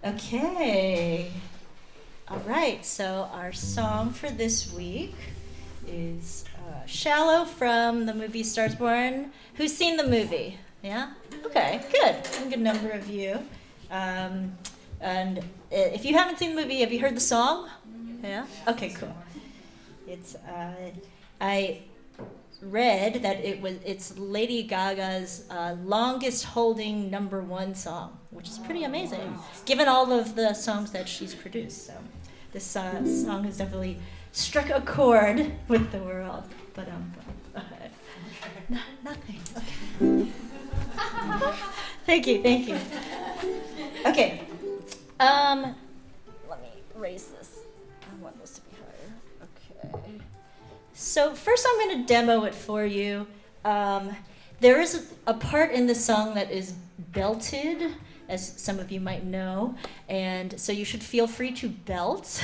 Okay. All right. So our song for this week is "Shallow" from the movie *Stars Born*. Who's seen the movie? Yeah. Okay. Good. A good number of you. And if you haven't seen the movie, have you heard the song? Yeah. Okay. Cool. It's I read that it's Lady Gaga's longest holding number one song, which is pretty amazing given all of the songs that she's produced. So this song has definitely struck a chord with the world. But nothing. Okay. Thank you. Okay. Let me raise this. I want this to be higher. Okay. So first I'm going to demo it for you. There is a part in the song that is belted, as some of you might know, and so you should feel free to belt.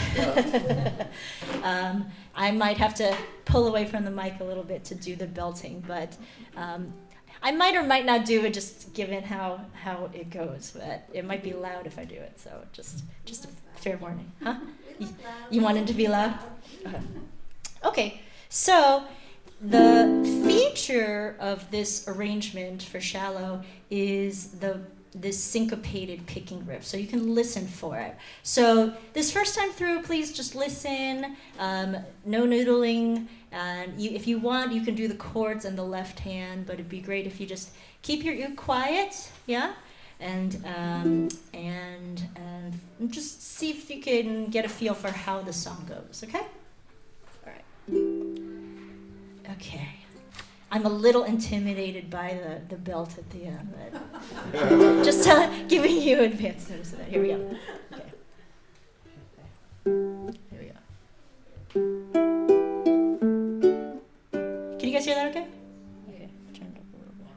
I might have to pull away from the mic a little bit to do the belting, but I might or might not do it just given how it goes, but it might be loud if I do it, so just a fair warning. Huh? You want it to be loud? Okay. So the feature of this arrangement for "Shallow" is this syncopated picking riff, so you can listen for it. So this first time through, please just listen, no noodling, and if you want, you can do the chords in the left hand, but it'd be great if you just keep your ear quiet, yeah? And just see if you can get a feel for how the song goes, okay? All right. Okay. I'm a little intimidated by the belt at the end, but just giving you advance notice of that. Here we go. Okay. Here we go. Can you guys hear that okay? Okay. Turn it up a little bit.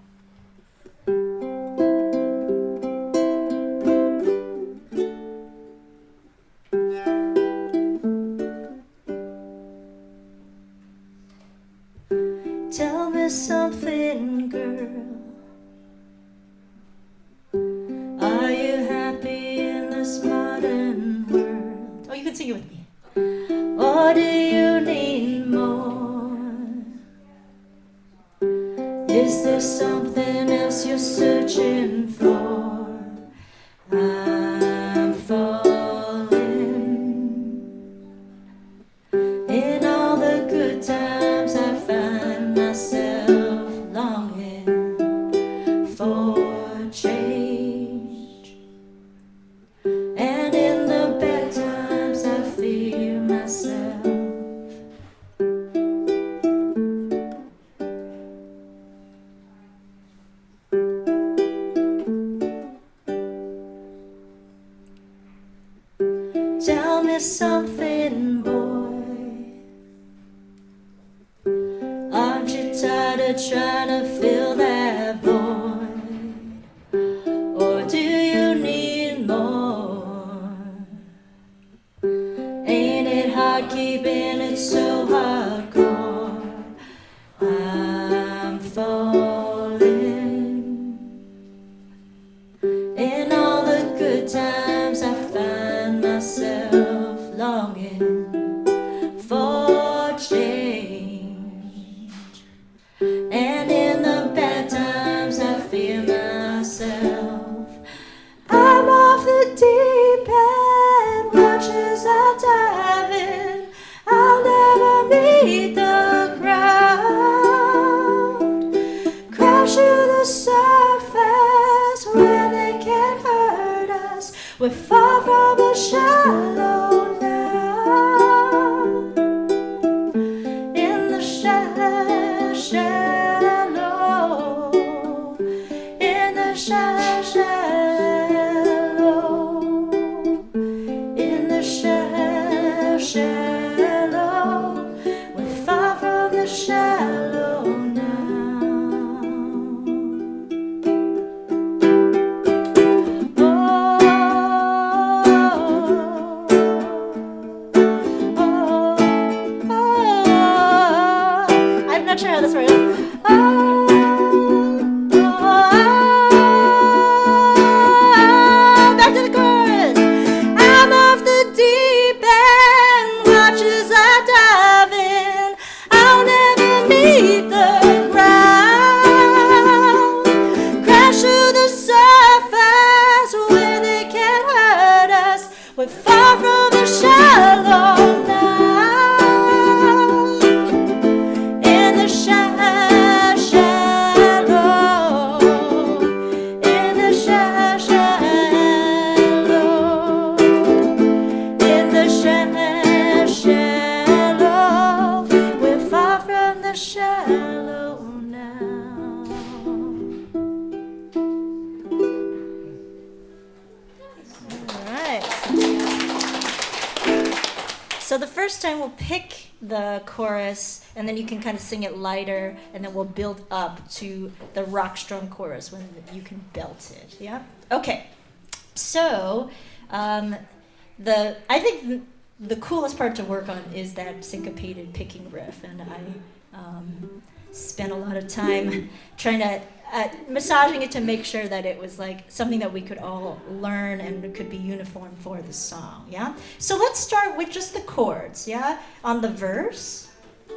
Tell me something, girl. Are you happy in this modern world? Oh, you can sing it with me. Or do you need more? Is there something else you're searching for? I'm falling. In all the good times I find myself longing for change, and in the bad times I fear myself. Tell me something, boy. Aren't you tired of trying to fill that void? Or do you need more? Ain't it hard keeping it so hardcore? I'm falling. In all the good times I find myself longing for change, and in the bad times I fear myself. I'm off the deep end, watch as I dive in. I'll never meet the ground. Crash to the surface where they can't hurt us. We're far from the shallow now. In the shallow. In the shallow. In the shallow. We're far from the shallow now. Oh. We're far from the shallow now. In the shallow, in the shallow, in the shallow. We're far from the shallow now. All right. So the first time we'll pick the chorus, and then you can kind of sing it lighter, and then we'll build up to the rock strong chorus when you can belt it. Yeah. Okay. So, I think the coolest part to work on is that syncopated picking riff, and I spent a lot of time trying to massaging it to make sure that it was like something that we could all learn and could be uniform for the song. Yeah. So let's start with just the chords. Yeah, on the verse.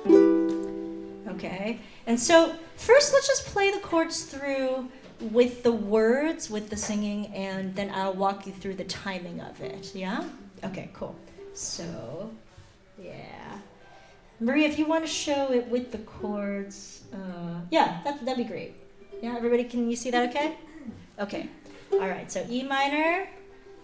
Okay. And so first, let's just play the chords through with the words, with the singing, and then I'll walk you through the timing of it. Yeah. Okay. Cool. So, yeah. Maria, if you want to show it with the chords, yeah, that'd be great. Yeah, everybody, can you see that okay? Okay. All right, so E minor.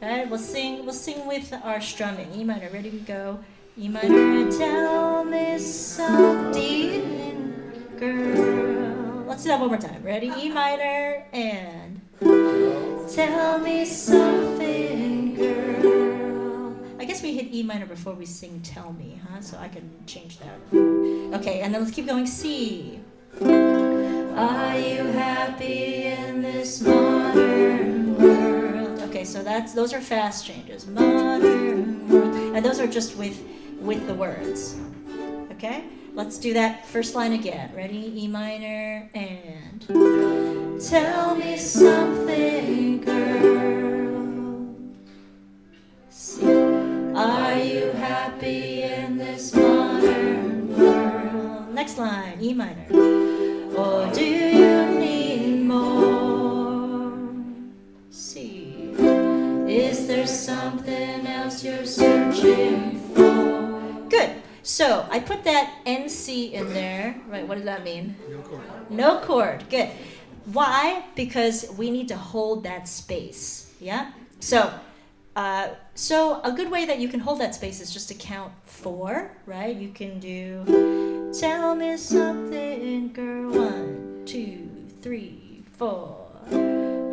All right, we'll sing with our strumming. E minor, ready to go. E minor, tell me something, girl. Let's do that one more time. Ready? E minor, and tell me something, girl. I guess we hit E minor before we sing Tell Me, huh? So I can change that. Okay, and then let's keep going. C. Are you happy in this modern world? Okay, so those are fast changes. Modern world. And those are just with the words. Okay? Let's do that first line again. Ready? E minor, and tell me something, girl. C. Are you happy in this modern world? Next line, E minor. Or do you need more? C. Is there something else you're searching for? Good. So I put that NC in there. Right, what does that mean? No chord. No chord. Good. Why? Because we need to hold that space. Yeah? So a good way that you can hold that space is just to count 4, right? You can do, tell me something, girl. 1, 2, 3, 4.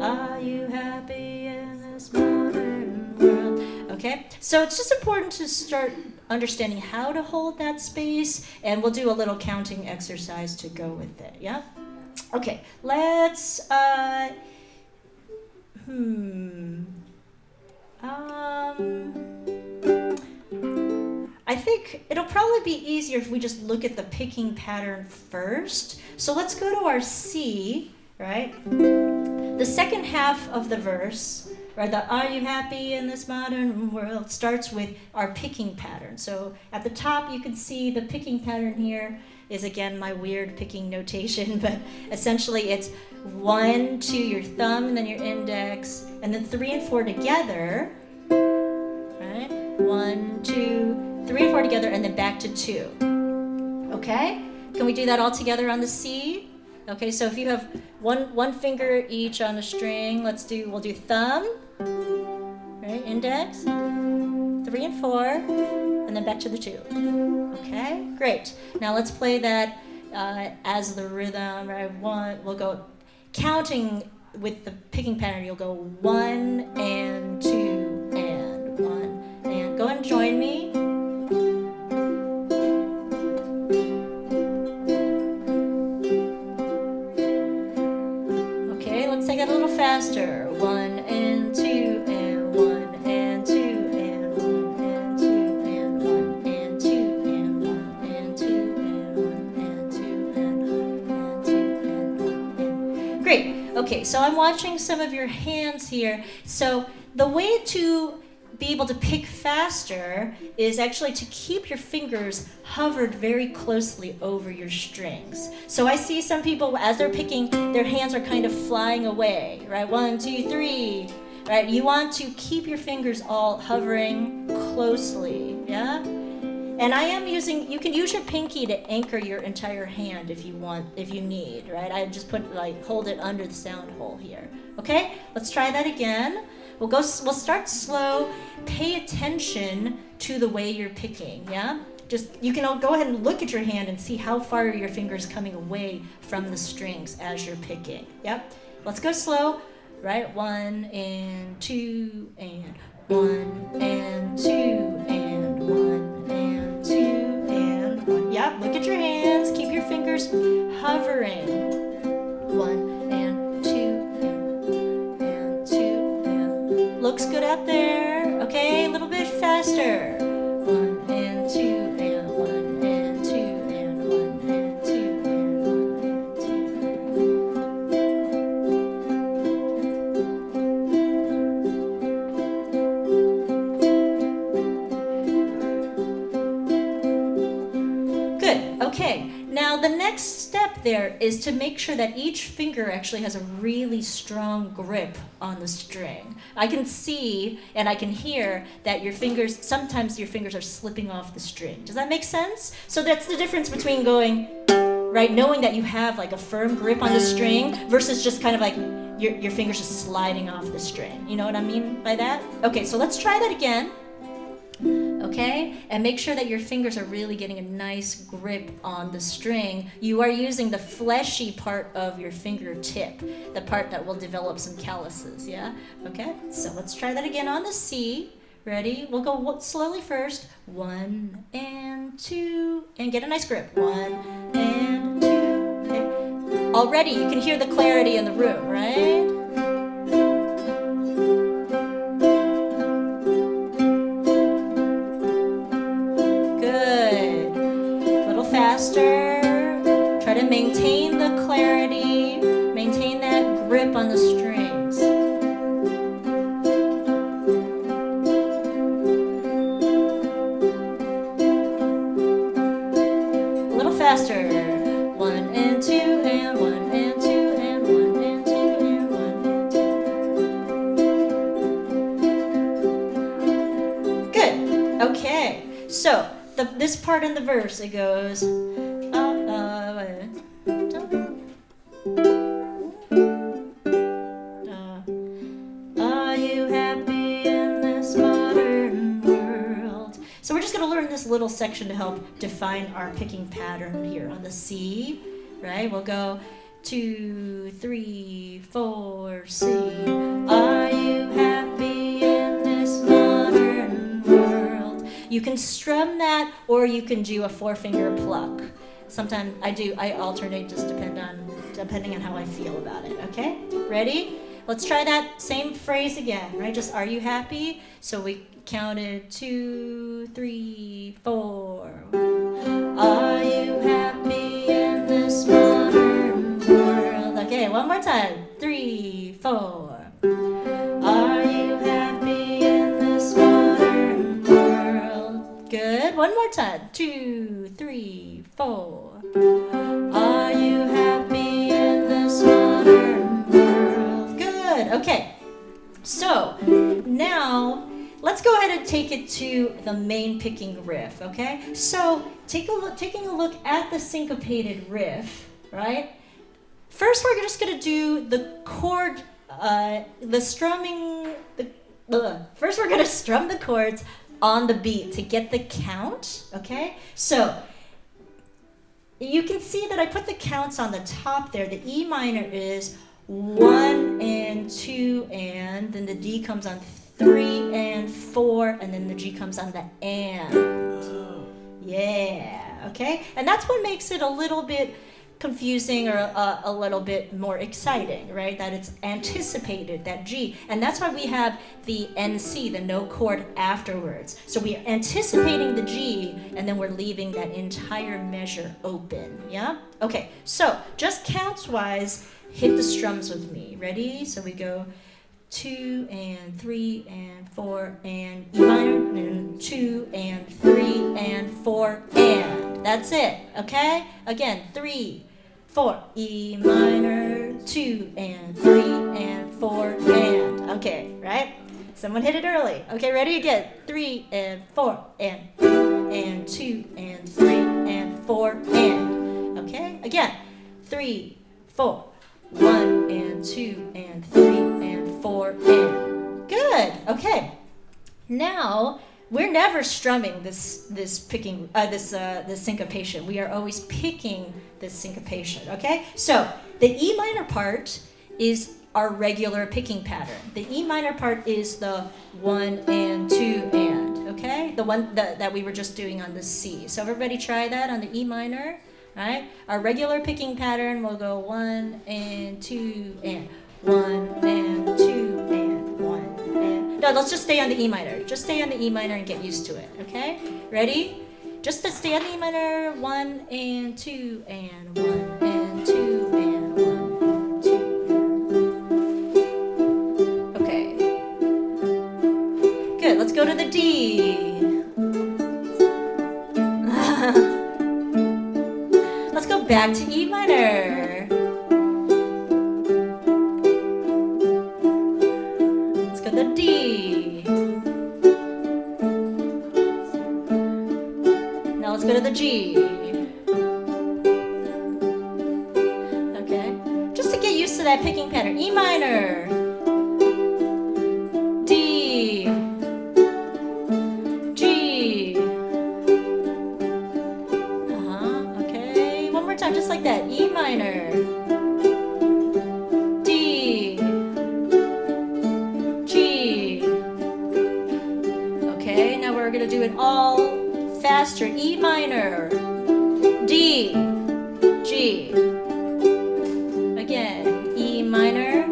Are you happy in this modern world? Okay, so it's just important to start understanding how to hold that space, and we'll do a little counting exercise to go with it. Yeah. Okay. Let's. I think it'll probably be easier if we just look at the picking pattern first. So let's go to our C, right? The second half of the verse, right? The Are you happy in this modern world starts with our picking pattern. So at the top you can see the picking pattern here is again my weird picking notation, but essentially it's 1 to your thumb and then your index, and then 3 and 4 together, right? 1, 2, 3 and 4 together, and then back to 2. Okay? Can we do that all together on the C? Okay, so if you have one finger each on a string, we'll do thumb, right? Index, 3 and 4, and then back to the 2. Okay, great. Now let's play that as the rhythm, right? We'll go counting with the picking pattern. You'll go 1 and 2 and 1, and go and join me. Okay, let's take it a little faster. 1 and 2 and 1 and 2 and 1 and 2 and 1 and 2 and 1 and 2 and 1 and 2 and 1 and 2 and 1 and... Great. Okay, so I'm watching some of your hands here. So the way to be able to pick faster is actually to keep your fingers hovered very closely over your strings. So I see some people, as they're picking, their hands are kind of flying away, right? 1, 2, 3, right? You want to keep your fingers all hovering closely, yeah? And I am using, you can use your pinky to anchor your entire hand if you want, if you need, right? I just hold it under the sound hole here. Okay, let's try that again. We'll start slow. Pay attention to the way you're picking, yeah? You can go ahead and look at your hand and see how far your fingers coming away from the strings as you're picking, yep? Let's go slow, right? 1 and 2 and 1 and 2 and 1 and 2 and 1. Yep, look at your hands. Keep your fingers hovering. 1 and 2 and 2 and. Looks good out there. Okay, a little bit faster. 1 and 2 and 1 and 2 and 1 and 2 and 1 and 2. Good. Okay. Now the next step there is to make sure that each finger actually has a really strong grip on the string. I can see and I can hear that sometimes your fingers are slipping off the string. Does that make sense? So that's the difference between going, right, knowing that you have like a firm grip on the string versus just kind of like your fingers just sliding off the string. You know what I mean by that? Okay, so let's try that again. Okay, and make sure that your fingers are really getting a nice grip on the string. You are using the fleshy part of your fingertip, the part that will develop some calluses, yeah? Okay, so let's try that again on the C. Ready? We'll go slowly first. 1 and 2, and get a nice grip. 1 and 2. Okay. Already you can hear the clarity in the room, right? Faster. Try to maintain the clarity, maintain that grip on the strings. A little faster. 1 and 2 and 1 and 2 and 1 and 2 and 1 and 2. Good. Okay. So this part in the verse, it goes, are you happy in this modern world? So we're just going to learn this little section to help define our picking pattern here on the C, right? We'll go 2, 3, 4, C. Are you happy in this modern world? You can strum that, or you can do a 4-finger pluck. Sometimes I alternate, just depending on how I feel about it, okay? Ready? Let's try that same phrase again, right? Just, are you happy? So we counted 2, 3, 4. Are you happy in this modern world? Okay, one more time. 3, 4. Are you happy in this modern world? Good. One more time. 2, 3, 4. Are you happy in this modern world? Good. Okay. So now let's go ahead and take it to the main picking riff. Okay. So taking a look at the syncopated riff, right? First, we're just going to do the chord, the strumming. First, we're going to strum the chords on the beat to get the count. Okay. So you can see that I put the counts on the top there. The E minor is 1 and 2 and, then the D comes on 3 and 4, and then the G comes on the and. Yeah, okay? And that's what makes it a little bit confusing or a little bit more exciting, right? That it's anticipated, that G. And that's why we have the NC, the no chord, afterwards. So we're anticipating the G, and then we're leaving that entire measure open, yeah? Okay, so just counts-wise, hit the strums with me. Ready? So we go 2 and 3 and 4 and E minor, and 2 and 3 and 4 and. That's it, okay? Again, 3, 4, E minor, 2 and 3 and 4 and. Okay, right? Someone hit it early. Okay, ready again. 3 and 4 and 2 and 3 and 4 and. Okay, again. 3, 4, 1 and 2 and 3 and 4 and. Good. Okay. Now we're never strumming this syncopation. We are always picking this syncopation. Okay. So the E minor part is our regular picking pattern. The E minor part is the 1 and 2 and. Okay. The one that we were just doing on the C. So everybody try that on the E minor. Right? Our regular picking pattern will go 1 and 2 and 1 and 2 and 1 and. No, let's just stay on the E minor. Just stay on the E minor and get used to it. Okay? Ready? Just to stay on the E minor. 1 and 2 and 1 and 2 and 1 and 2. Okay. Good. Let's go to the D. Let's go back to E minor. Let's go to the D. Now let's go to the G. Okay. Just to get used to that picking pattern. E minor. D. G. Time, just like that. E minor, D, G. Okay, now we're gonna do it all faster. E minor, D, G. Again, E minor,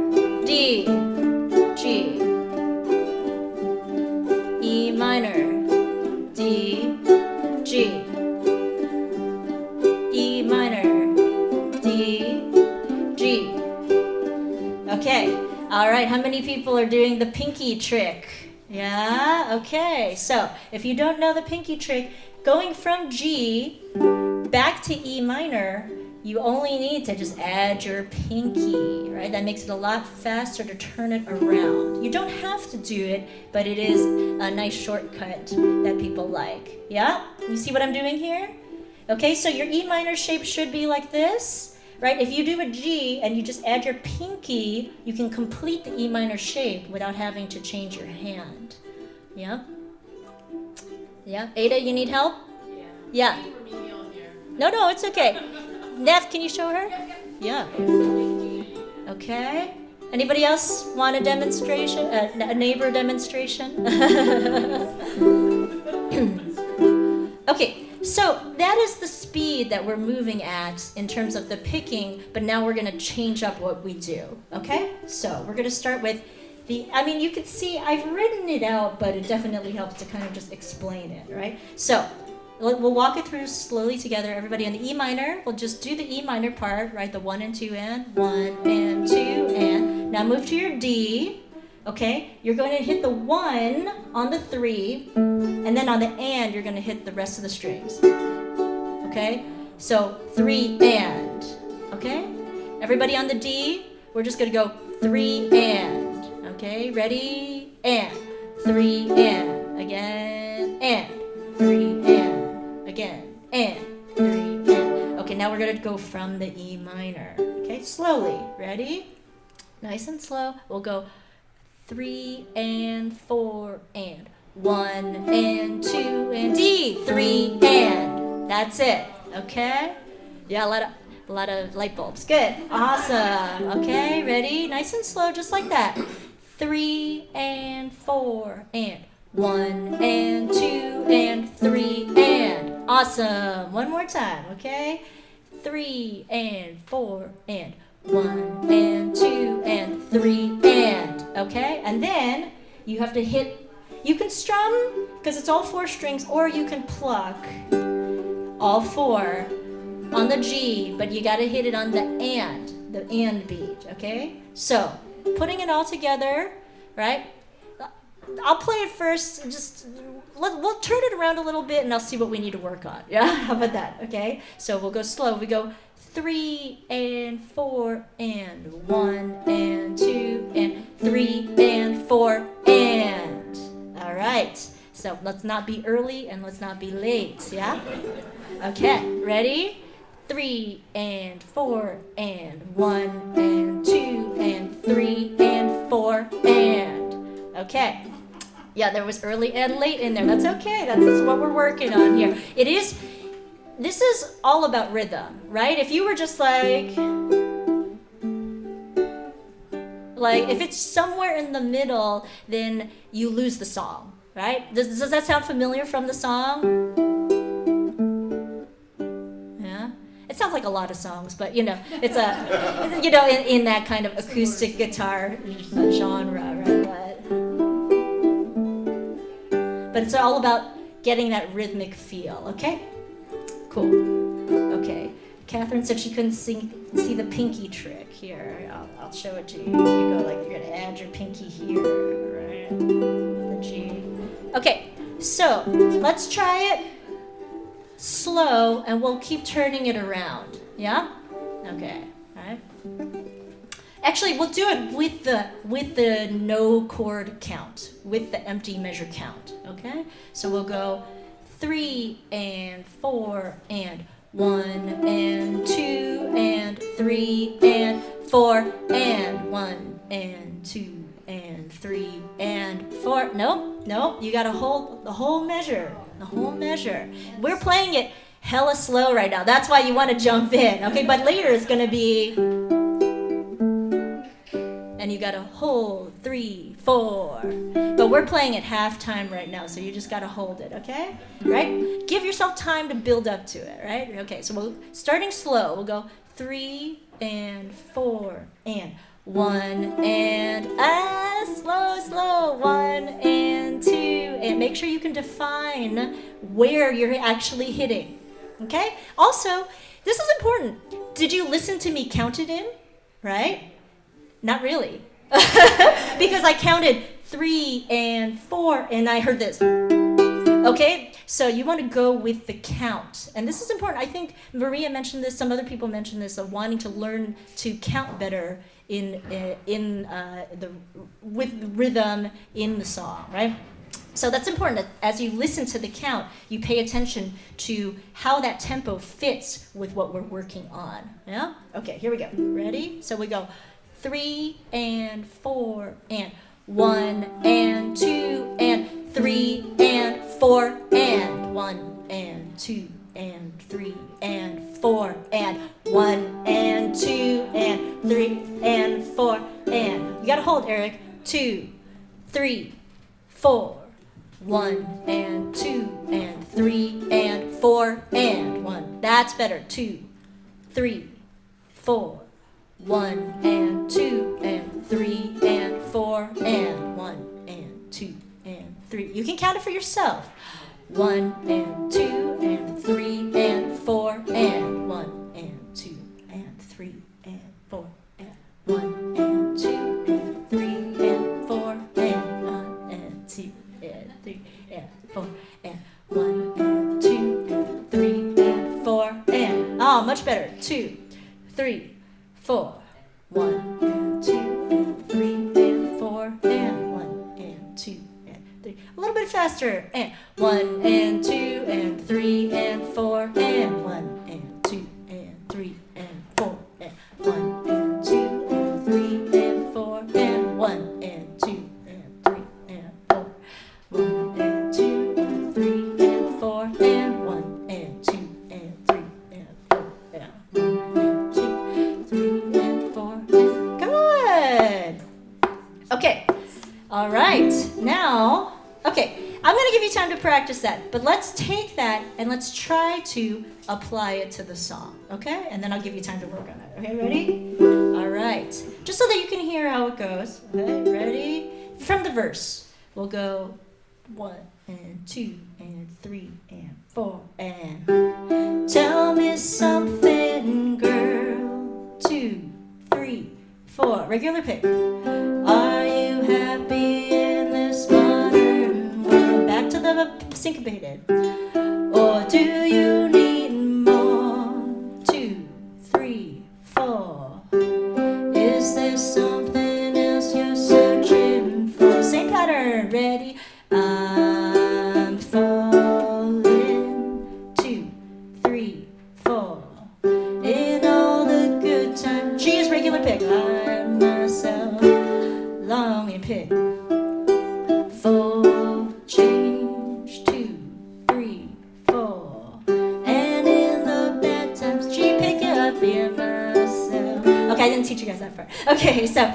D, G. E minor, D, G. E minor, D, G. Okay, all right, how many people are doing the pinky trick? Yeah, okay, so if you don't know the pinky trick, going from G back to E minor, you only need to just add your pinky, right? That makes it a lot faster to turn it around. You don't have to do it, but it is a nice shortcut that people like. Yeah, you see what I'm doing here? Okay, so your E minor shape should be like this, right? If you do a G and you just add your pinky, you can complete the E minor shape without having to change your hand. Yeah? Yeah? Ada, you need help? Yeah. No, it's okay. Nev, can you show her? Yeah. Okay. Anybody else want a demonstration? A neighbor demonstration? Okay. So that is the speed that we're moving at in terms of the picking, but now we're going to change up what we do, okay? So we're going to start with you can see I've written it out, but it definitely helps to kind of just explain it, right? So we'll walk it through slowly together. Everybody on the E minor, we'll just do the E minor part, right? The 1 and 2 and, 1 and 2 and. Now move to your D. Okay, you're going to hit the 1 on the 3, and then on the and, you're going to hit the rest of the strings. Okay, so 3 and. Okay, everybody on the D, we're just going to go 3 and. Okay, ready? And. 3 and. Again. And. 3 and. Again. And. 3 and. Okay, now we're going to go from the E minor. Okay, slowly. Ready? Nice and slow. We'll go 3 and 4 and 1 and 2 and D. 3 and. That's it. Okay? Yeah, a lot of light bulbs. Good. Awesome. Okay, ready? Nice and slow, just like that. 3 and 4 and 1 and 2 and 3 and. Awesome. One more time, okay? 3 and 4 and 1 and 2 and 3 and. Okay? And then you have to hit, you can strum because it's all 4 strings, or you can pluck all 4 on the G, but you got to hit it on the and beat, okay? So, putting it all together, right? I'll play it first, just we'll turn it around a little bit and I'll see what we need to work on. Yeah, how about that? Okay? So we'll go slow. We go 3 and 4 and 1 and 2 and 3 and 4 and. All right. So let's not be early and let's not be late, yeah? Okay, ready? 3 and 4 and 1 and 2 and 3 and 4 and. Okay. Yeah, there was early and late in there. That's okay. That's what we're working on here. This is all about rhythm, right? If you were just like if it's somewhere in the middle, then you lose the song, right? Does that sound familiar from the song? Yeah? It sounds like a lot of songs, but it's in that kind of acoustic guitar genre, right? But it's all about getting that rhythmic feel, okay? Cool. Okay. Catherine said she couldn't see the pinky trick here. I'll show it to you. You go you're going to add your pinky here, right? The G. Okay, so let's try it slow and we'll keep turning it around. Yeah? Okay. All right. Actually, we'll do it with the no chord count, with the empty measure count, okay? So we'll go 3 and 4 and 1 and 2 and 3 and 4 and 1 and 2 and 3 and 4. No, you gotta hold the whole measure, We're playing it hella slow right now. That's why you want to jump in, okay? But later it's gonna be, and you gotta hold 3, 4. But we're playing at halftime right now, so you just gotta hold it, okay? Right? Give yourself time to build up to it, right? Okay, so starting slow, we'll go 3 and 4 and 1 and slow, 1 and 2, and make sure you can define where you're actually hitting, okay? Also, this is important. Did you listen to me count it in, right? Not really. Because I counted 3 and 4 and I heard this. Okay? So you want to go with the count. And this is important. I think Maria mentioned this, some other people mentioned this, of wanting to learn to count better with rhythm in the song, right? So that's important that as you listen to the count, you pay attention to how that tempo fits with what we're working on. Yeah? Okay, here we go. Ready? So we go 3 and 4 and 1 and 2 and 3 and 4 and 1 and 2 and 3 and 4 and 1 and 2 and 3 and 4 and. You gotta hold, Eric. 2, 3, 4. 1 and 2 and 3 and 4 and 1. That's better. 2, 3, 4. 1 and 2 and 3 and 4 and 1 and 2 and 3. You can count it for yourself. 1 and 2 and 3 and 4 and 1 and 2 and 3 and 4 and 1 and 2 and 3 and 4 and 1 and 2 and 3 and 4 and 1 and 2 and 3 and 4 and. Oh, much better. 2, 3, 4. 1 and 2 and 3 and 4 and 1 and 2 and 3. A little bit faster. And 1 and 2 and 3 and 4 and 1 and 2 and 3 and 4 and 1 and 2 and 3 and 4 and 1 and 2 and 3 and 4. 1 and 2 and 3 and 4 and 1 and 2 and 3 and 4 and 1 and 2, 3 and 4 and. Good. Okay. All right. Now, okay. I'm going to give you time to practice that, but let's take that and let's try to apply it to the song, okay? And then I'll give you time to work on it. Okay, ready? All right. Just so that you can hear how it goes. Okay, ready? From the verse, we'll go 1 and 2 and 3 and 4 and. Tell me something, girl. 2, 3, 4. Regular pick. Are you happy in this modern world? Back to the syncopated. Or do you need more? 2, 3, teach you guys that part. Okay, so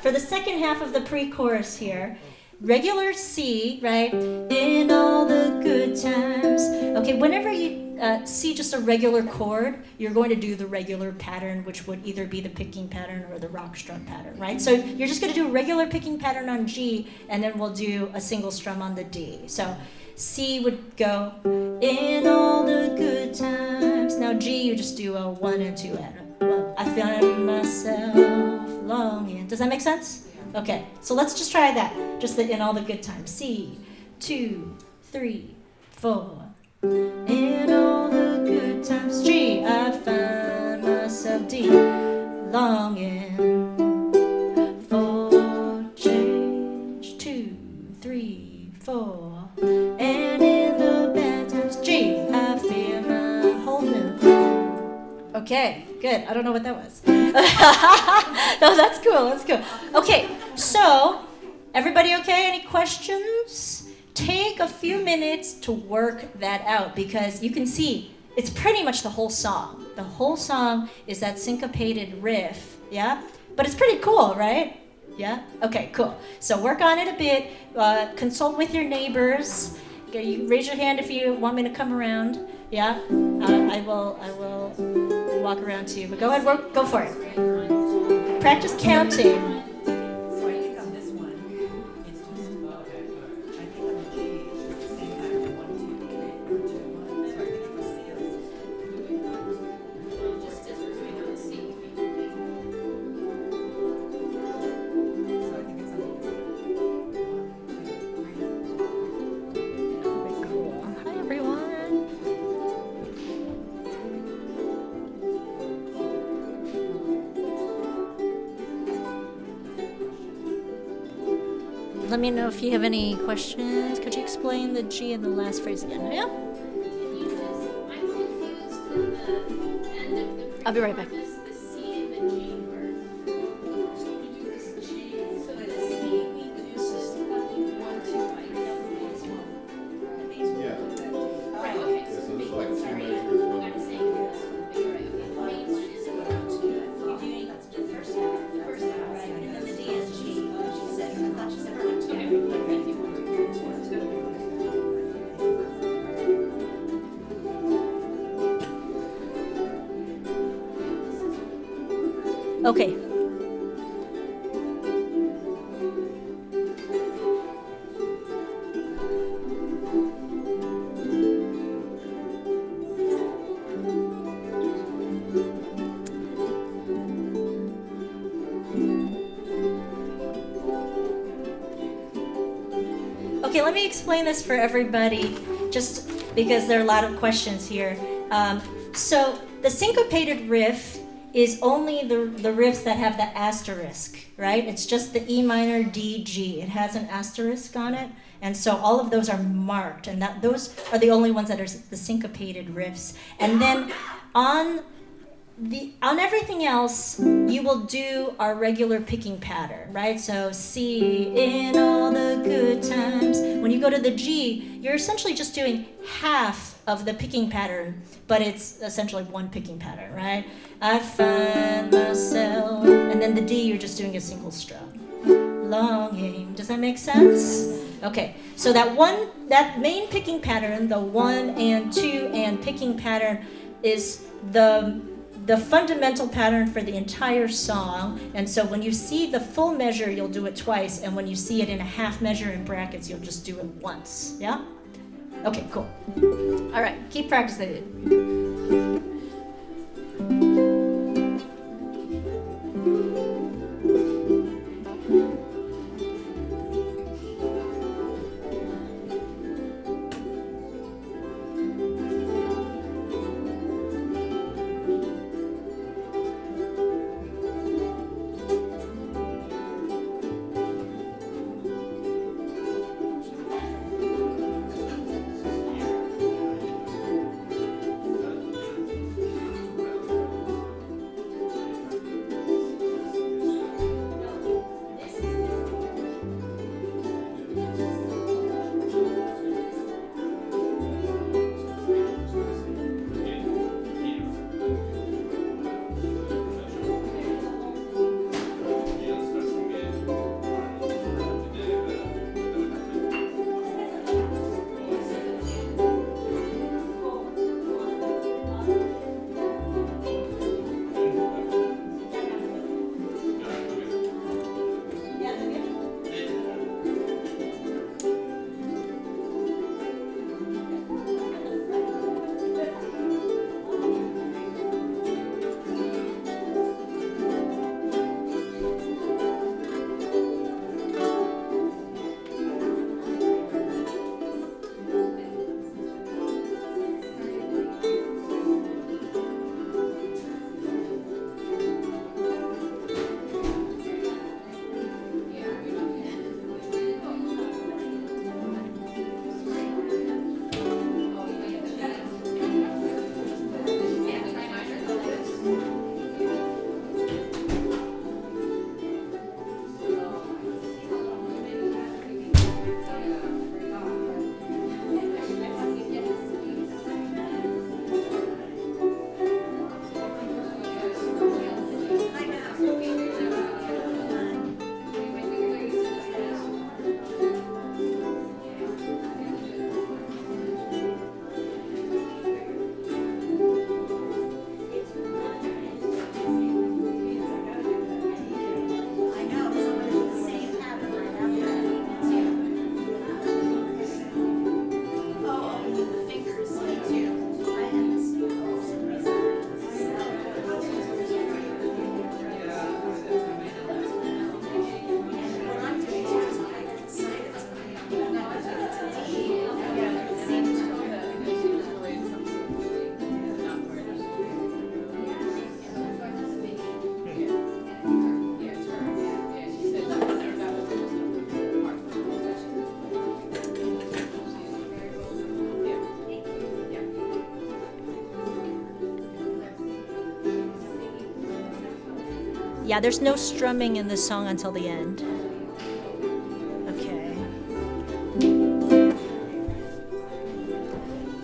for the second half of the pre-chorus here, regular C, right? In all the good times. Okay, whenever you see just a regular chord, you're going to do the regular pattern, which would either be the picking pattern or the rock strum pattern, right? So you're just going to do a regular picking pattern on G, and then we'll do a single strum on the D. So C would go, in all the good times. Now G, you just do a 1 and 2 and I find myself longing. Does that make sense? Okay, so let's just try that. Just the in all the good times. C, 2, 3, 4. In all the good times. G, I find myself D, longing for change. 2, 3, 4. And in the bad times. G, I feel my whole new. Okay, good. I don't know what that was. No, that's cool. That's cool. Okay, so everybody okay? Any questions? Take a few minutes to work that out because you can see it's pretty much the whole song. The whole song is that syncopated riff, yeah? But it's pretty cool, right? Yeah? Okay, cool. So work on it a bit. Consult with your neighbors. You raise your hand if you want me to come around. Yeah? I will walk around to you. But go ahead, go for it. Practice counting. Let me know if you have any questions. Could you explain the G in the last phrase again? Yeah? I'm confused in the end of the I'll be right back. The C and the G word. So we do this G. So the C we do just probably 1, 2, I know these one. Yeah. Right, okay. Yeah, so this is like two Sorry, measures. I'm saying this one. You're right, okay. The main one is 1, 2. You're doing the first half, right? And then the D is G. She said, I thought she said 1, 2. Okay. Okay. Okay, let me explain this for everybody, just because there are a lot of questions here. So the syncopated riff is only the riffs that have the asterisk, right? It's just the E minor, D, G. It has an asterisk on it, and so all of those are marked, and those are the only ones that are the syncopated riffs. And then on everything else, you will do our regular picking pattern, right? So C, in all the good times. When you go to the G, you're essentially just doing half of the picking pattern, but it's essentially one picking pattern, right? I find myself, and then the D, you're just doing a single strum. Longing. Does that make sense? Okay, so that main picking pattern, the 1 and 2 and picking pattern, is the fundamental pattern for the entire song. And so when you see the full measure, you'll do it twice, and when you see it in a half measure in brackets, you'll just do it once. Yeah? Okay, cool. All right, keep practicing. Yeah, there's no strumming in this song until the end.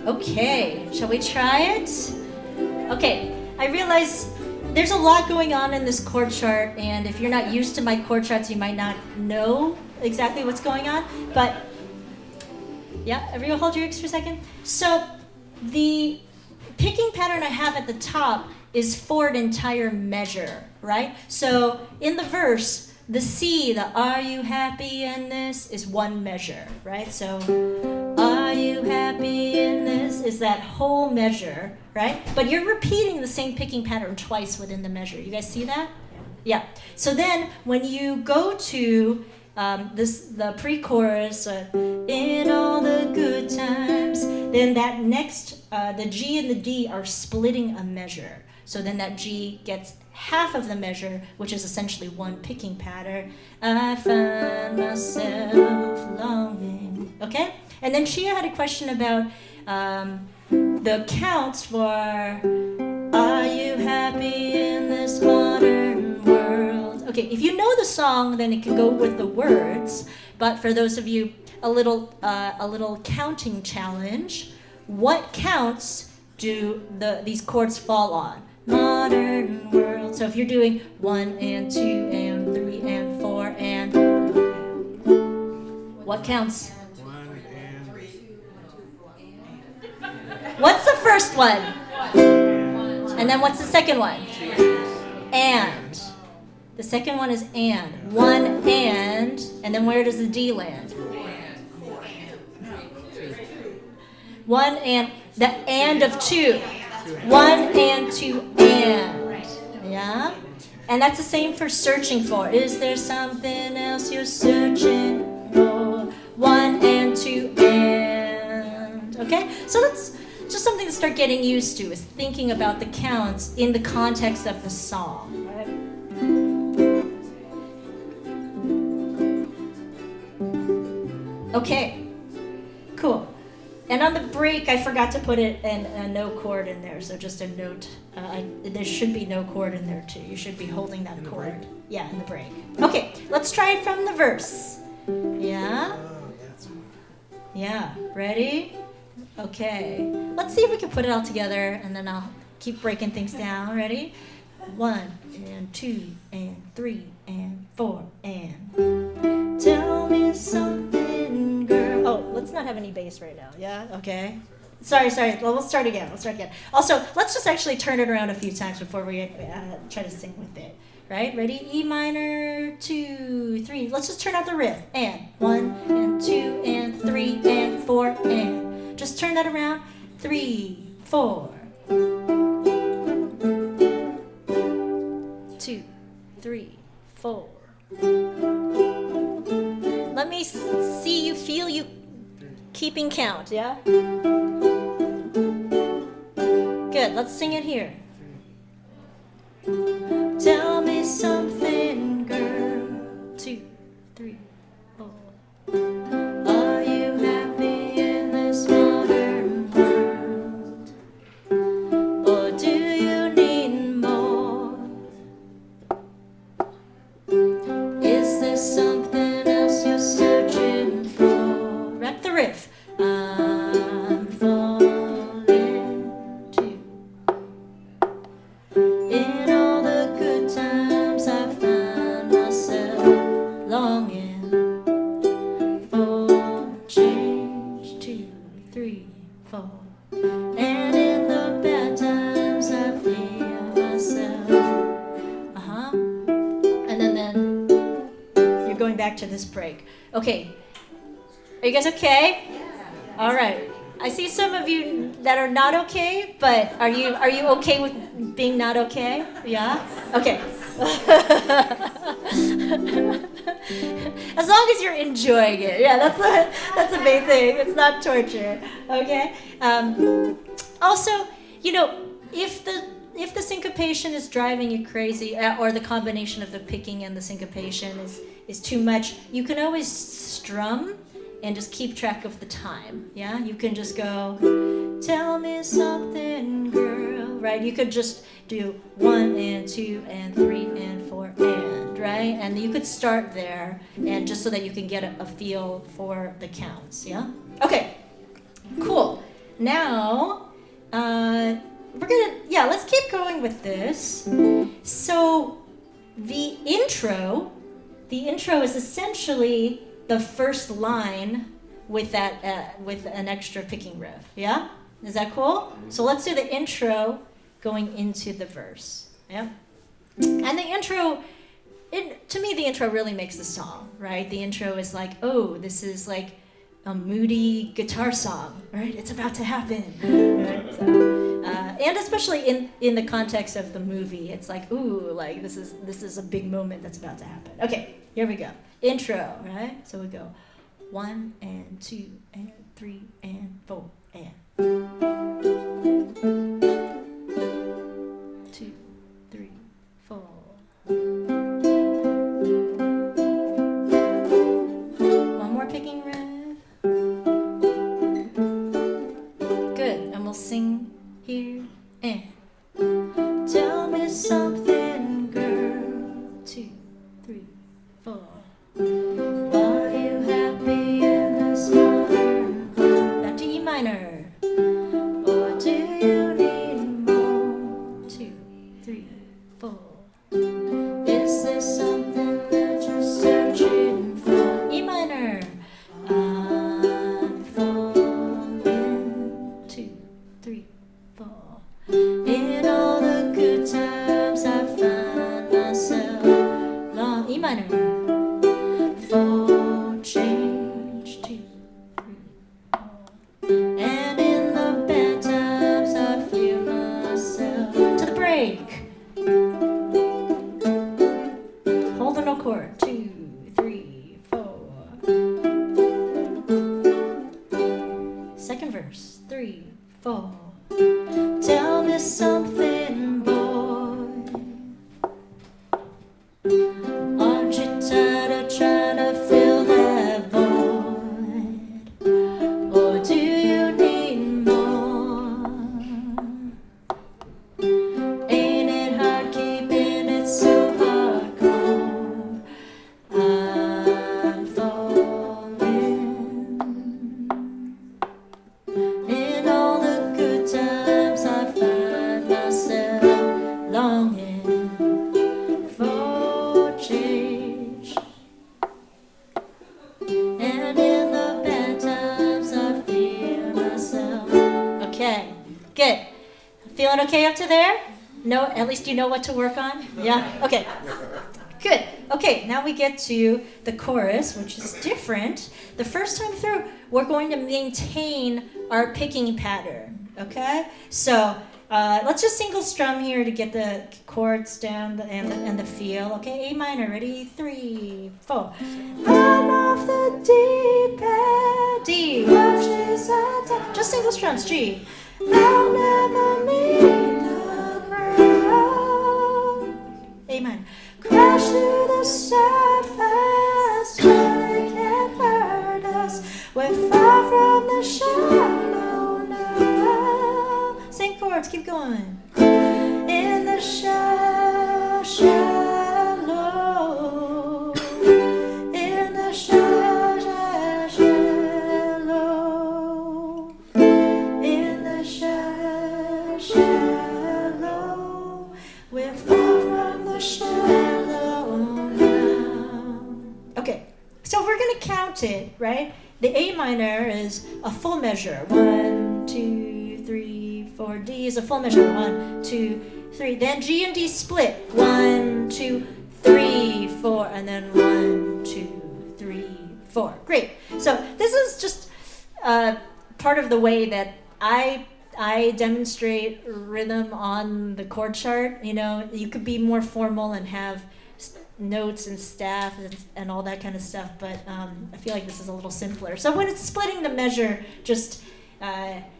Okay, shall we try it? Okay, I realize there's a lot going on in this chord chart, and if you're not used to my chord charts, you might not know exactly what's going on, but yeah, everyone hold your ears for a second. So the picking pattern I have at the top is for an entire measure, right? So in the verse, the C, the are you happy in this, is one measure, right? So are you happy in this is that whole measure, right? But you're repeating the same picking pattern twice within the measure. You guys see that? Yeah. So then when you go to the pre-chorus, in all the good times, then that next, the G and the D are splitting a measure. So then that G gets half of the measure, which is essentially one picking pattern. I find myself longing. Okay? And then Shia had a question about the counts for are you happy in this modern world? Okay, if you know the song, then it can go with the words. But for those of you, a little counting challenge. What counts do these chords fall on? Modern world. So if you're doing 1 and 2 and 3 and 4 and what counts? 1 and 3. What's the first one? And then what's the second one? And. The second one is and. 1 and then where does the D land? 1 and, the and of 2. 1 and 2 and. Yeah? And that's the same for searching for. Is there something else you're searching for? 1 and 2 and. Okay? So that's just something to start getting used to, is thinking about the counts in the context of the song. Right? Okay. Cool. And on the break, I forgot to put a no chord in there, so just a note. There should be no chord in there too. You should be holding that chord. Break? Yeah, in the break. Okay, let's try it from the verse. Yeah? Yeah, ready? Okay. Let's see if we can put it all together, and then I'll keep breaking things down. Ready? 1 and 2 and 3 and 4 and. Tell me something, girl. Oh, let's not have any bass right now. Yeah? Okay. Sorry. Well, we'll start again. Also, let's just actually turn it around a few times before we try to sing with it. Right? Ready? E minor, 2, 3. Let's just turn out the riff. And 1 and 2 and 3 and 4 and. Just turn that around. 3, 4. 2, 3, 4. Let me see you, feel you keeping count, yeah? Good, let's sing it here. Tell me something, girl. 2, 3, 4. Are you happy in this modern world? Or do you need more? Is there something else you're searching for? Rap the riff. I'm falling too. In all the good times I find myself longing for change. 2, 3, 4. And in the bad times I feel myself. And then you're going back to this break. Okay. Are you guys okay? All right. I see some of you that are not okay, but are you okay with being not okay? Yeah? Okay. As long as you're enjoying it. Yeah, that's the main thing. It's not torture. Okay? Also, if the syncopation is driving you crazy, or the combination of the picking and the syncopation is too much, you can always strum and just keep track of the time. Yeah? You can just go, tell me something, girl, right? You could just do 1 and 2 and 3 and 4 and, right? And you could start there, and just so that you can get a feel for the counts, yeah? Okay, cool. Now, let's keep going with this. So the intro is essentially the first line with an extra picking riff, yeah? Is that cool? So let's do the intro going into the verse, yeah? And the intro, to me, the intro really makes the song, right? The intro is like, oh, this is like a moody guitar song, right? It's about to happen, right? So, and especially in the context of the movie, it's like, ooh, like this is a big moment that's about to happen. Okay, here we go. Intro, right? So we go 1 and 2 and 3 and 4 and 2, 3, 4. One more picking riff. Good, and we'll sing here and tell me something, girl. 2, 3, 4. Are you happy in this modern home? Back to E minor. Or do you need more? 2, 3, 4. Is there something that you're searching for? E minor. I'm falling. 2, 3, 4. In all the good times I find myself long. E minor. For change. 2, 3, 4. And in the bad times I feel myself. To the break. Hold the no chord. 2, 3, 4. Second verse. 3, 4. Tell me something, boy. Aren't you tired of trying to fill that void? Or do you need more? Ain't it hard keeping it so hardcore? I'm falling. In all the good times I find myself longing for change. And in the bad times I feel myself. Okay, good. Feeling okay up to there? No, at least you know what to work on? Yeah? Okay. Good. Okay, now we get to the chorus, which is different. The first time through, we're going to maintain our picking pattern, okay? So let's just single strum here to get the chords down and the feel. Okay, A minor, ready? 3, 4. I'm off the deep end, D. Just single strums, G. I'll never meet the ground. A minor. Crash to the surface where it can't hurt us. We're far from the shallow now. Same chords, keep going. In the shallow. In the shallow. In the shallow. We're far from the shallow now. Okay, so we're gonna count it, right? The A minor is a full measure. 1, 2, 3, 4. D is a full measure. 1, 2, 3. Then G and D split. 1, 2, 3, 4, and then 1, 2, 3, 4. Great. So this is just part of the way that I demonstrate rhythm on the chord chart. You know, you could be more formal and have notes and staff and all that kind of stuff, but I feel like this is a little simpler. So when it's splitting the measure, just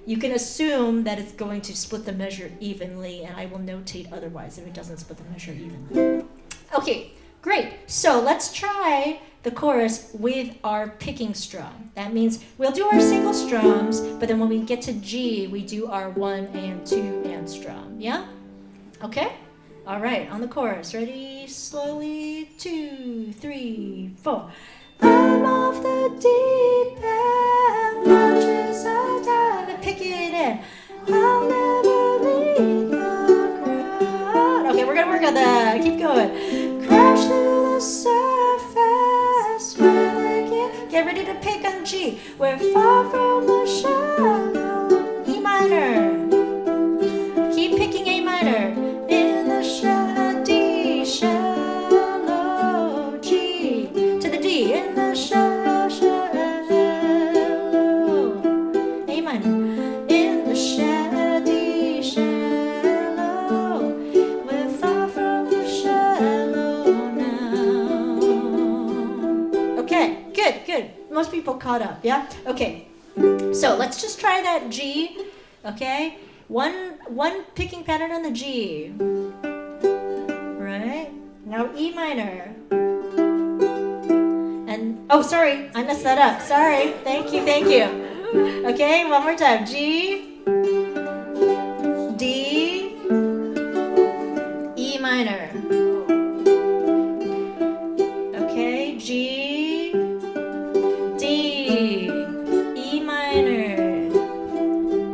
you can assume that it's going to split the measure evenly, and I will notate otherwise if it doesn't split the measure evenly. Okay, great. So let's try the chorus with our picking strum. That means we'll do our single strums, but then when we get to G, we do our 1 and 2 and strum. Yeah? Okay? All right, on the chorus. Ready? Slowly. 2, 3, 4. I'm off the deep end, watches I dive and pick it in. I'll never leave the ground. Okay, we're gonna work on that. Keep going. Crash through the surface. Get ready to pick on G. We're far from the shallow. E minor. Keep picking A minor. In the D shallow. G to the D. In the shallow. A minor. In the D shallow. We're far from the shallow now. Okay, good. Most people caught up, yeah? Okay, so let's just try that G, okay? One picking pattern on the G, right? Now E minor. And, oh, sorry, I messed that up. Sorry, thank you. Okay, one more time. G, D, E minor. Okay, G, D, E minor.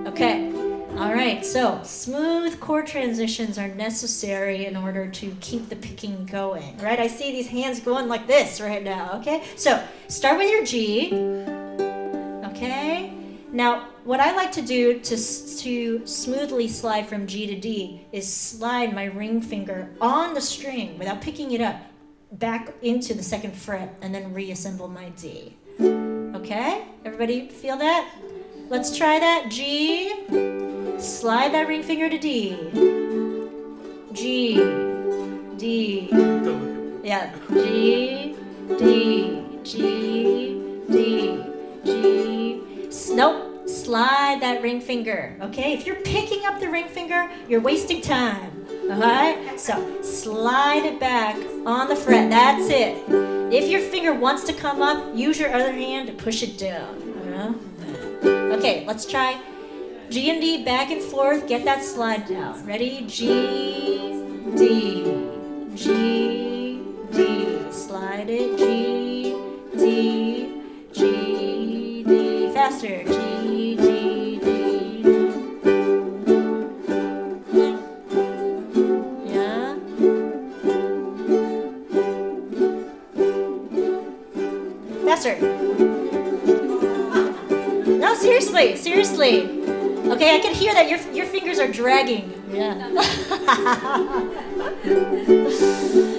Okay, all right, so smooth chord transitions are necessary in order to keep the picking going, right? I see these hands going like this right now, okay? So start with your G, okay? Now, what I like to do to smoothly slide from G to D is slide my ring finger on the string without picking it up back into the second fret and then reassemble my D. Okay? Everybody feel that? Let's try that. G. Slide that ring finger to D. G. D. Yeah. G. D. G. D. G. Nope. Slide that ring finger. Okay? If you're picking up the ring finger, you're wasting time. Alright? So slide it back on the fret. That's it. If your finger wants to come up, use your other hand to push it down. Okay, let's try G and D back and forth. Get that slide down. Ready? G, D, G, D. Slide it. G, D, G, D. Faster. G, D, D. Yeah? Faster. No, seriously. Okay, I can hear that your fingers are dragging. Yeah.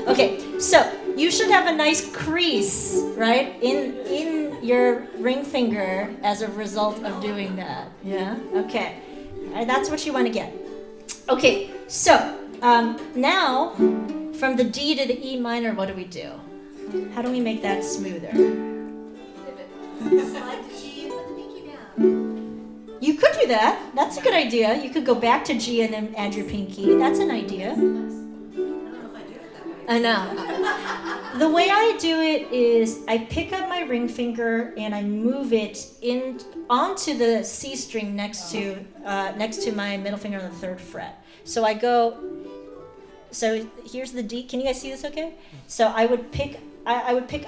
Okay, so you should have a nice crease, right, in your ring finger as a result of doing that. Yeah. Okay, that's what you want to get. Okay, so now from the D to the E minor, what do we do? How do we make that smoother? Slide to G and put the pinky down. You could do that. That's a good idea. You could go back to G and then add your pinky. That's an idea. I don't know if I do it that way. I know. The way I do it is I pick up my ring finger and I move it in onto the C string next to my middle finger on the 3rd fret. So I go. So here's the D. Can you guys see this? Okay. So I would pick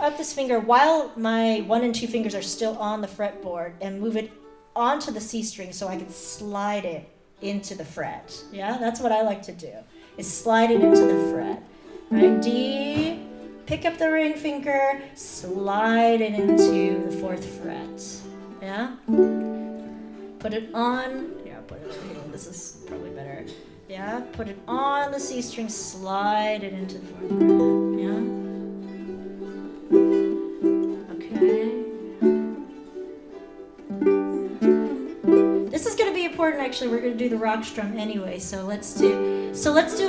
up this finger while my 1 and 2 fingers are still on the fretboard and move it onto the C string so I can slide it into the fret. Yeah, that's what I like to do, is slide it into the fret. Right, D, pick up the ring finger, slide it into the 4th fret. Yeah? Put it on, this is probably better. Yeah, put it on the C string, slide it into the 4th fret. Yeah? Okay. This is going to be important, actually. We're going to do the rock strum anyway, so let's do a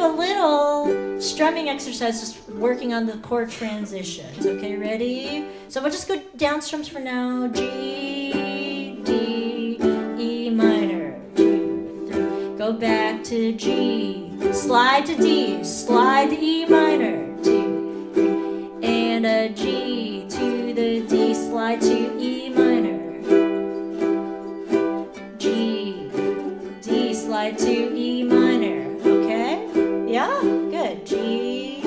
little strumming exercise, just working on the chord transitions. Okay, ready? So we'll just go down strums for now. G, D, E minor. 2, 3. Go back to G. Slide to D. Slide to E minor. 2, 3. And a G, 2, slide to E minor. G, D, slide to E minor. Okay? Yeah? Good. G,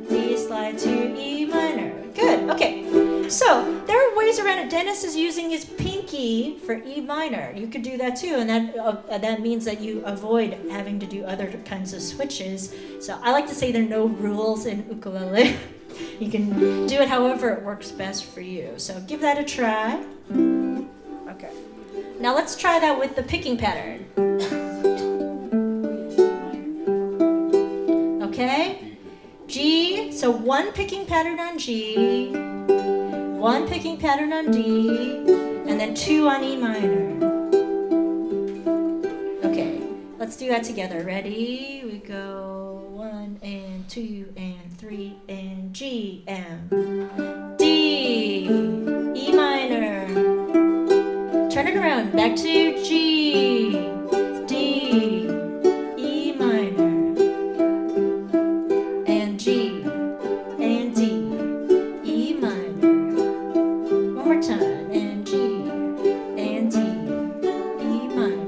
D, slide to E minor. Good. Okay. So there are ways around it. Dennis is using his pinky for E minor. You could do that too, and that means that you avoid having to do other kinds of switches. So I like to say there are no rules in ukulele. You can do it however it works best for you. So give that a try. Okay. Now let's try that with the picking pattern. Okay? G, so one picking pattern on G, one picking pattern on D, and then two on E minor. Okay, let's do that together. Ready? We go 1 and 2 and 3 and G and D, E minor. Turn it around, back to G, D, E minor, and G, and D, E minor. One more time, and G, and D, E minor.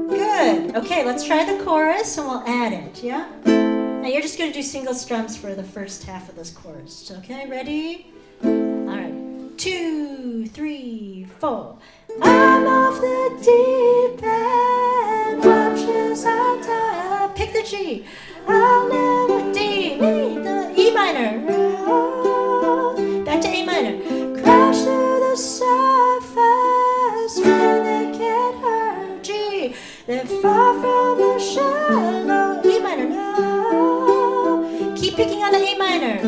Good. Okay, let's try the chorus and we'll add it, yeah? Now you're just going to do single strums for the first half of this chorus. Okay, ready? All right. 2, 3, 4. I'm off the deep end, watch as I die. Pick the G. I'll never D, the E minor. Back to A minor. Crash through the surface when they get hurt. G. They're far from the shallow. E minor now. Keep picking on the A minor.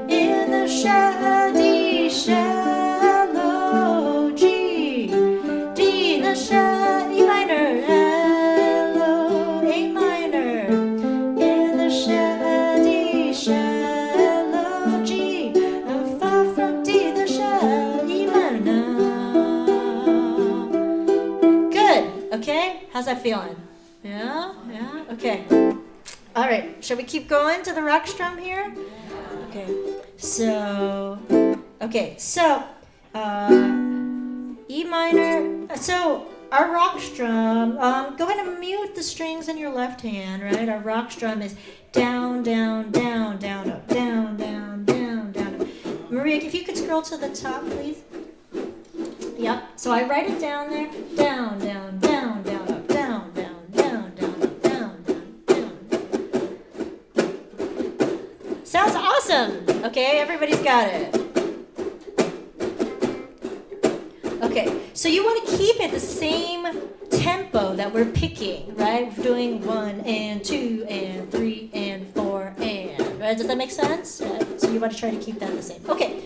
In the shady shallow. G, D, the E minor. Hello, A minor. In the shady shallow. G, far from D, the E minor now. Good. Okay. How's that feeling? Yeah. Yeah. Okay. All right. Shall we keep going to the rock strum here? Okay. So, E minor. So our rock strum. Go ahead and mute the strings in your left hand. Right. Our rock strum is down, down, down, down, up, down, down, down, down, up. Maria, if you could scroll to the top, please. Yep. So I write it down there. Down, down, down, down, up, down, down, down, down, up, down, down, down. Sounds awesome. Okay, everybody's got it. Okay, so you want to keep it the same tempo that we're picking, right? We're doing 1 and 2 and 3 and 4 and, right? Does that make sense? So you want to try to keep that the same. Okay,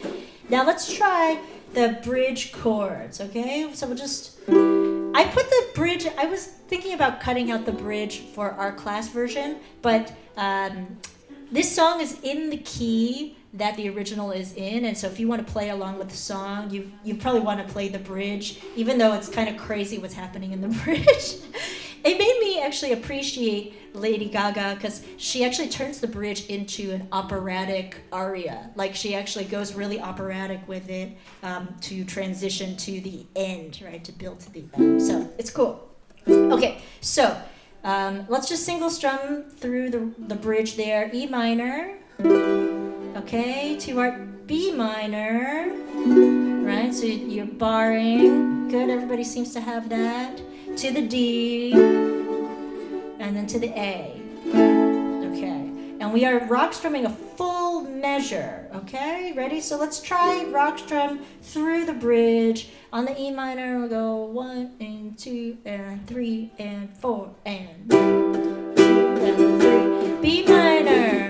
now let's try the bridge chords, okay? So we'll just, I put the bridge, I was thinking about cutting out the bridge for our class version, but this song is in the key that the original is in, and so if you want to play along with the song, you probably want to play the bridge, even though it's kind of crazy what's happening in the bridge. It made me actually appreciate Lady Gaga because she actually turns the bridge into an operatic aria. Like she actually goes really operatic with it to transition to the end, right? To build to the end. So it's cool. Okay, so let's just single strum through the bridge there. E minor. Okay, to our B minor. Right, so you're barring. Good, everybody seems to have that. To the D, and then to the A. Okay, and we are rock strumming a full measure. Okay, ready? So let's try rock strum through the bridge. On the E minor, we'll go 1 and 2 and 3 and 4 and 2 and 3. B minor.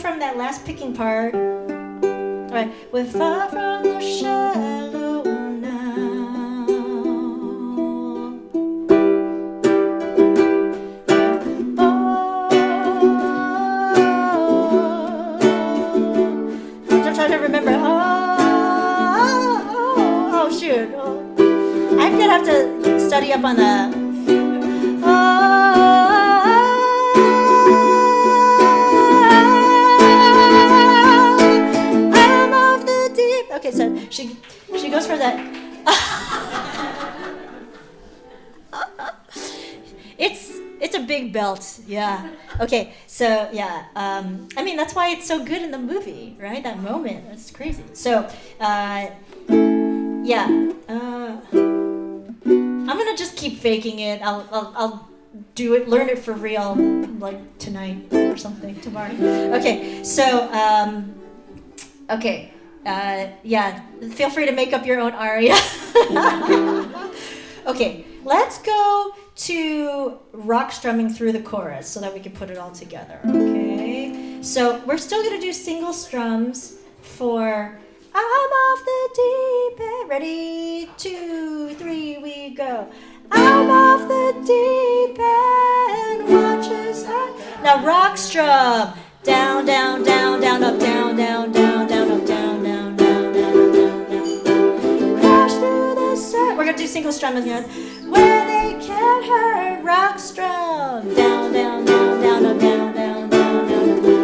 From that last picking part. All right, we're far from the shallow now. study up on the. I'm off the deep. Okay, so she goes for that. It's a big belt, yeah. Okay, so yeah, I mean that's why it's so good in the movie, right? That moment, it's crazy. So, yeah, I'm gonna just keep faking it. I'll do it, learn it for real, like tonight or something, tomorrow. Okay, so okay, yeah, feel free to make up your own aria. Okay, let's go to rock strumming through the chorus so that we can put it all together, okay? So we're still gonna do single strums for I'm off the deep end. Ready? 2, 3, we go. I'm off the deep end, watch us out. Now rock strum. Down, down, down, down, up, down, down, down, down, up, down, down, down, down, down, down. Crash through the sun. We're gonna do single strum again. Where they can't hurt, rock strum. Down, down, down, down, up, down, down, down, down, up, down.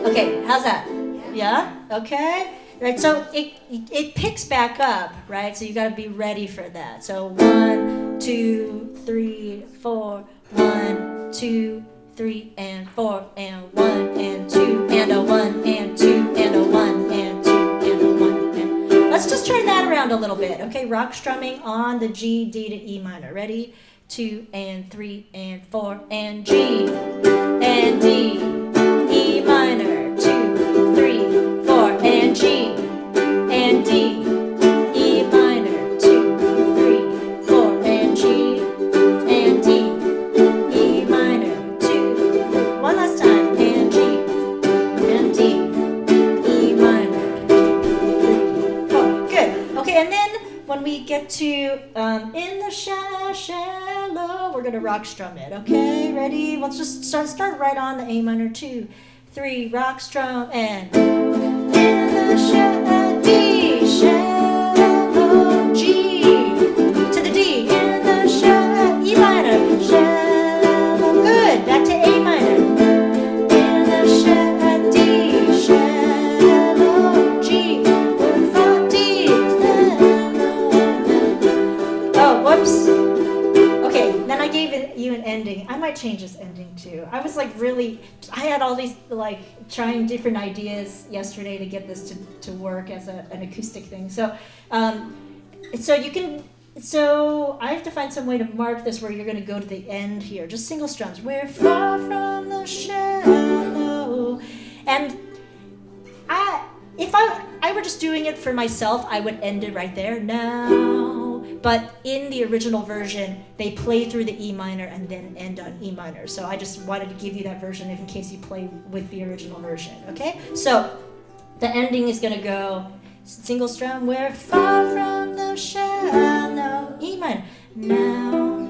Okay, how's that? Yeah? Okay? Right, so it picks back up, right? So you gotta be ready for that. So 1, 2, 3, 4, 1, 2, 3, and 4, and 1, and 2, and a 1, and 2, and a 1, and 2, and a 1, and... Let's just turn that around a little bit, okay? Rock strumming on the G, D to E minor. Ready? 2, and 3, and 4, and G, and D, E minor. 2, 3, 4, and G, and D, E minor. 2, 3, 4, and G, and D, E minor. 2, one last time, and G, and D, E minor. 2, 3, 4. Good. Okay, and then when we get to in the shallow, we're gonna rock strum it. Okay, ready? Let's just start right on the A minor. 2, 3, rock strum, and in the D, shallow, G to the D, in the shallow, E minor, shallow, good, back to A minor, in the shallow, D, shallow, G, we're from D, oh, whoops. Okay, then I gave you an ending. I might change this ending too. I was like I had all these like trying different ideas yesterday to get this to work as an acoustic thing. So so I have to find some way to mark this where you're gonna go to the end here. Just single strums. We're far from the shallow. And if I were just doing it for myself, I would end it right there. Now. But in the original version, they play through the E minor and then end on E minor. So I just wanted to give you that version in case you play with the original version, okay? So the ending is gonna go single strum, we're far from the shallow, E minor, now,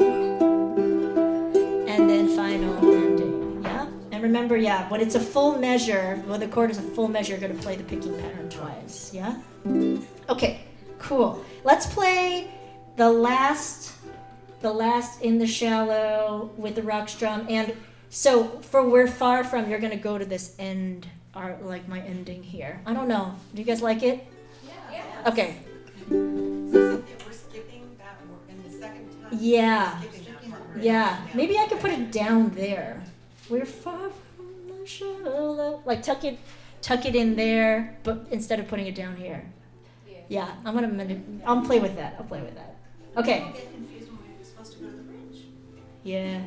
and then final ending, yeah? And remember, yeah, when it's a full measure, when the chord is a full measure, you're gonna play the picking pattern twice, yeah? Okay, cool. Let's play the last in the shallow with the rock strum. And so for we're far from, you're gonna go to this end, or like my ending here. I don't know. Do you guys like it? Yeah. Okay. We're skipping that in the second time. Yeah. We're skipping that part, right? Yeah. Maybe I could put it down there. We're far from the shallow. Like tuck it in there, but instead of putting it down here. Yeah, I'll play with that. Okay. People get confused when we're supposed to go to the bridge. Yeah.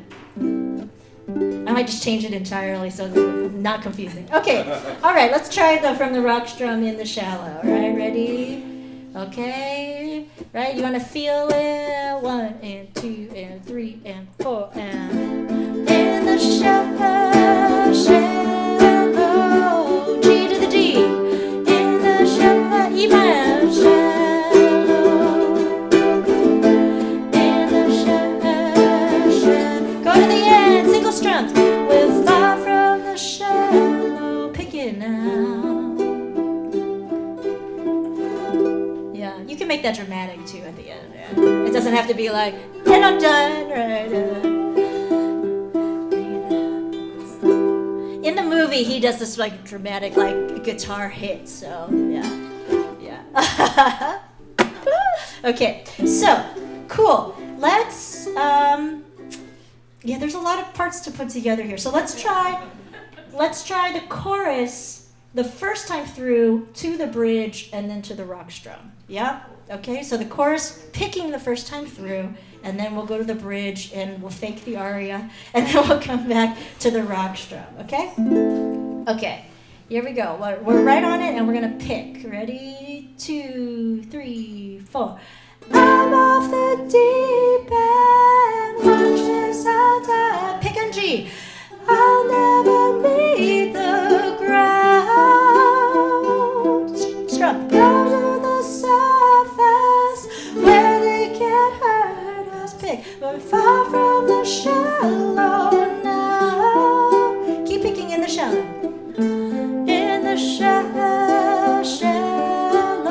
I might just change it entirely so it's not confusing. Okay. All right, let's try it though from the rock strum in the shallow. All right, ready? Okay. Right, you want to feel it? 1 and 2 and 3 and 4 and in the shallow, shallow, G to the D. In the shallow, E minor. We're far from the shallow, pick it now. Yeah, you can make that dramatic too at the end. have to be like, and I'm done, right? In the movie, he does this like dramatic like guitar hit. So yeah. Okay, so cool. Let's yeah, there's a lot of parts to put together here. So let's try the chorus the first time through to the bridge and then to the rock strum. Yeah? Okay, so the chorus picking the first time through, and then we'll go to the bridge and we'll fake the aria, and then we'll come back to the rock strum. Okay? Okay, here we go. We're right on it, and we're going to pick. Ready? 2, 3, 4. I'm off the deep end, watch as I die. Pick on G. I'll never meet the ground. Strum. Down to the surface where they can't hurt us. Pick. But far from the shallow now. Keep picking in the shallow. In the shallow, shallow.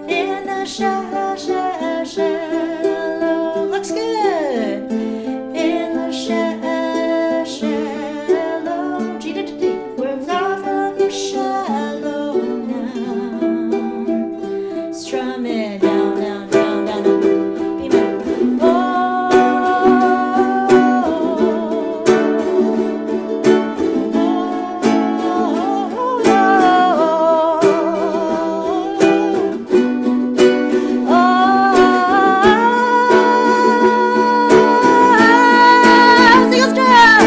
In the shallow, shallow. Looks good. In the shallow, shallow. G to D. We're far from the shallow now. Strum it down, down, down, down. B minor. Single strum.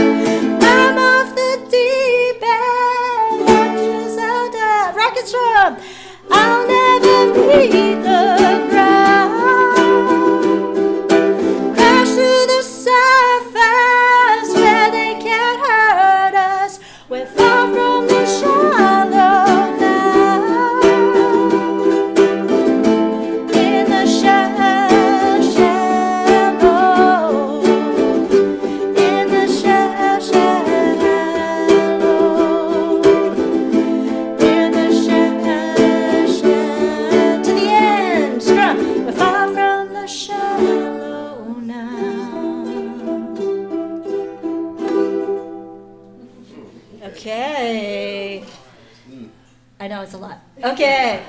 I'm off the deep end, watch as I die. Rocket strum. I'll never meet the ground. Crash through the surface where they can't hurt us. We're far from the shallow now. In the shallow, shallow. In the shallow, shallow. In the shallow, shallow. To the end, scrum. We're far from the shallow now. Okay. I know it's a lot. Okay.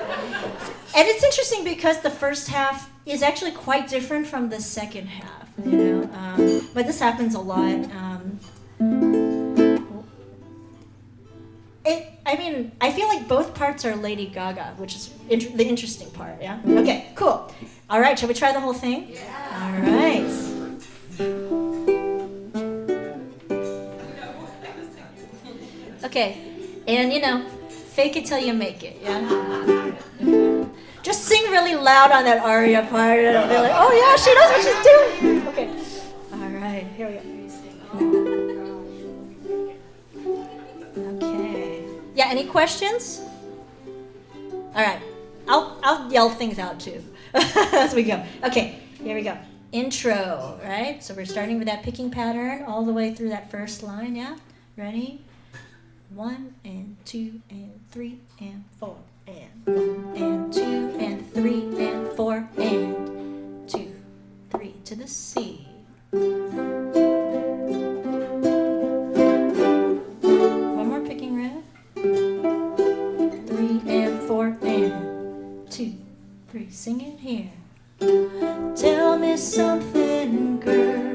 And it's interesting because the first half is actually quite different from the second half, you know. But this happens a lot. I mean, I feel like both parts are Lady Gaga, which is the interesting part, yeah? Okay, cool. All right, shall we try the whole thing? Yeah. All right. Okay, and you know, fake it till you make it, yeah? Just sing really loud on that aria part, and I'll be like, oh yeah, she knows what she's doing. Okay, all right, here we go. Okay. Yeah, any questions? All right, I'll yell things out too as we go. Okay, here we go. Intro, right? So we're starting with that picking pattern all the way through that first line, yeah? Ready? 1 and 2 and 3 and 4 and 1 and 2 and 3 and 4 and 2, 3 to the C. One more picking riff. 3 and 4 and 2, 3. Sing it here. Tell me something, girl.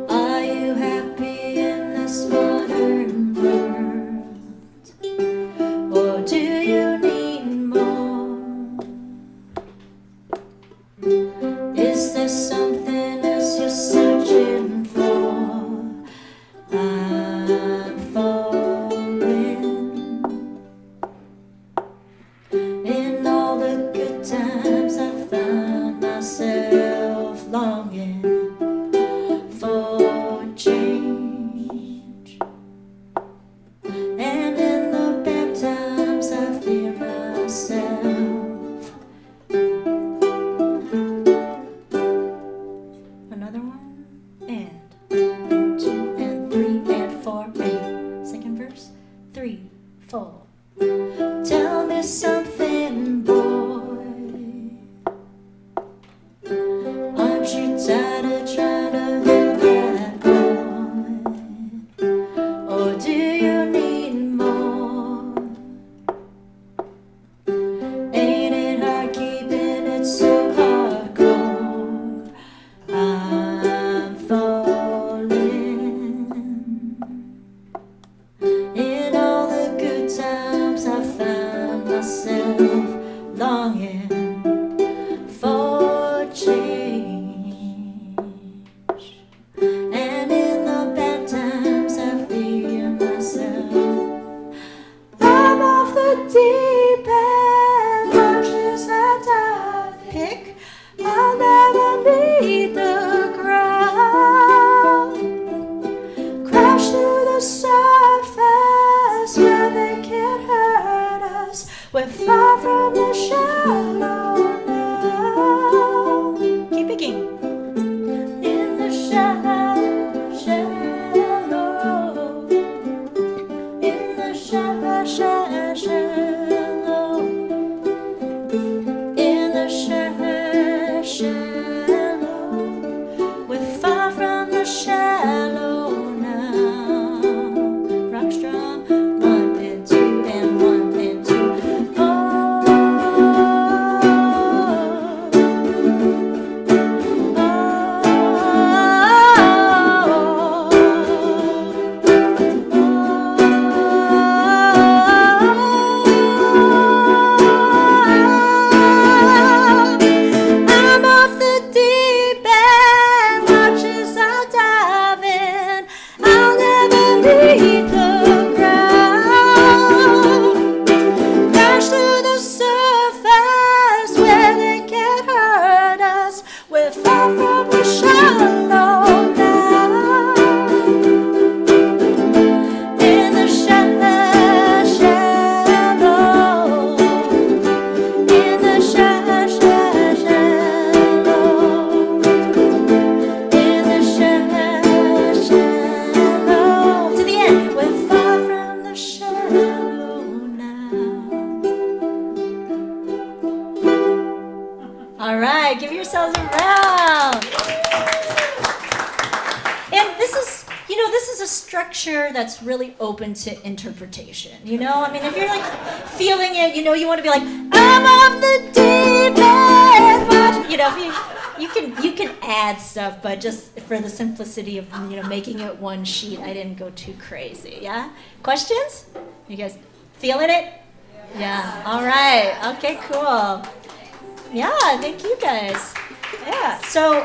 Are you happy in this modern world? Or do you need more? Is there something else you're searching for? I'm falling. In all the good times I found myself longing for change. And in the bad times I fear myself. Another one, and 2 and 3 and 4 and second verse, 3, 4. Tell me something, boy. structure that's really open to interpretation. You know, I mean, if you're like feeling it, you know, you want to be like, I'm off the deep end. Watch. You know, if you can add stuff, but just for the simplicity of, you know, making it one sheet, I didn't go too crazy. Yeah. Questions? You guys feeling it? Yeah. All right. Okay. Cool. Yeah. Thank you guys. Yeah. So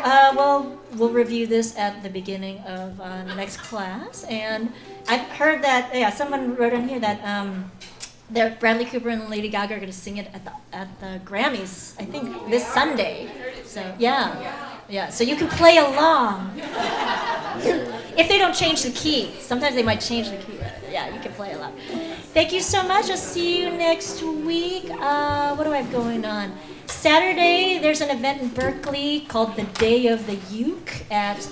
we'll review this at the beginning of the next class, and I've heard that someone wrote in here that Bradley Cooper and Lady Gaga are going to sing it at the Grammys. I think this Sunday. So yeah. So you can play along. If they don't change the key, sometimes they might change the key. Yeah, you can play along. Thank you so much. I'll see you next week. What do I have going on? Saturday, there's an event in Berkeley called the Day of the Uke at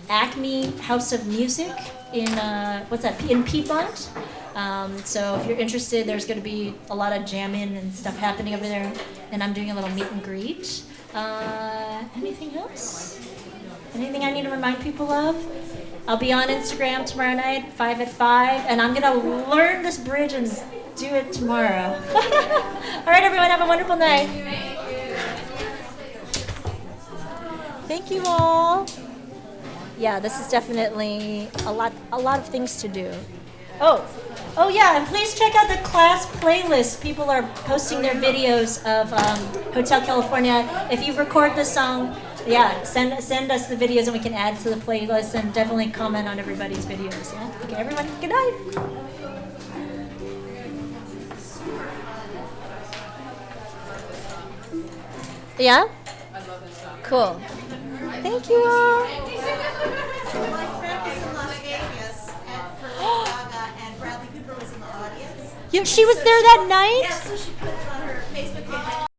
Acme House of Music in in Piedmont. So if you're interested, there's going to be a lot of jamming and stuff happening over there, and I'm doing a little meet and greet. Anything else? Anything I need to remind people of? I'll be on Instagram tomorrow night, 5 at 5, and I'm going to learn this bridge and do it tomorrow. All right, everyone, have a wonderful night. Thank you all. Yeah, this is definitely a lot of things to do. Oh yeah, and please check out the class playlist. People are posting their videos of Hotel California. If you record the song, send us the videos and we can add to the playlist, and definitely comment on everybody's videos. Yeah. Okay, everyone, good night. Yeah? Cool. Thank you all. My friend was in Las Vegas for Lady Gaga, and Bradley Cooper was in the audience. She was there that night? Yeah, so she